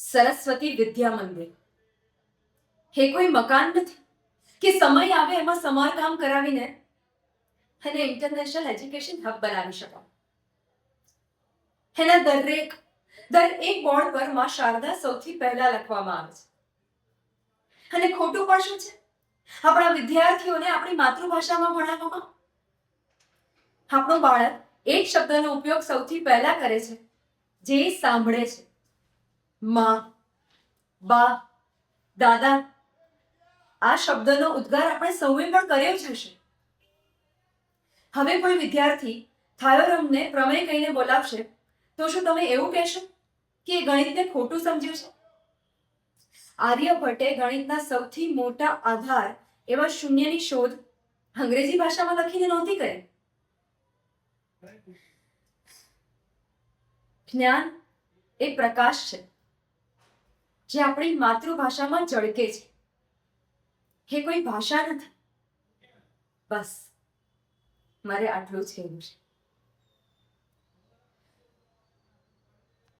સરસ્વતી વિદ્યા મંદિર હે કોઈ મકાન નથી કે સમય આવે એમાં સમારકામ કરાવીને અને ઇન્ટરનેશનલ એજ્યુકેશન હબ બનાવી શકાય. એના દરેક બોર્ડ પર માં શારદા સૌથી પહેલા લખવામાં આવે છે. અને ખોટું પણ શું છે? આપણા વિદ્યાર્થીઓને આપણી માતૃભાષામાં ભણાવવામાં આપણું બાળક એક શબ્દનો ઉપયોગ સૌથી પહેલા કરે છે જે સાંભળે છે. માં, બા, દાદા, આ શબ્દનો ઉદ્ગાર આપણે સૌએ પણ કર્યો જ હશે. હવે કોઈ વિદ્યાર્થી થાયોરમને પ્રમેય કહીને બોલાવશે તો શું તમે એવું કહેશો કે એ ગણિતને ખોટું સમજ્યું છે? આર્યભટ્ટે ગણિતના સૌથી મોટા આધાર એવા શૂન્યની શોધ અંગ્રેજી ભાષામાં લખીને નહોતી કરી. જ્ઞાન એ પ્રકાશ છે જે આપણી માતૃભાષામાં ઝળકે છે. એ કોઈ ભાષા નથી. બસ મારે આટલું જ કહેવું છે.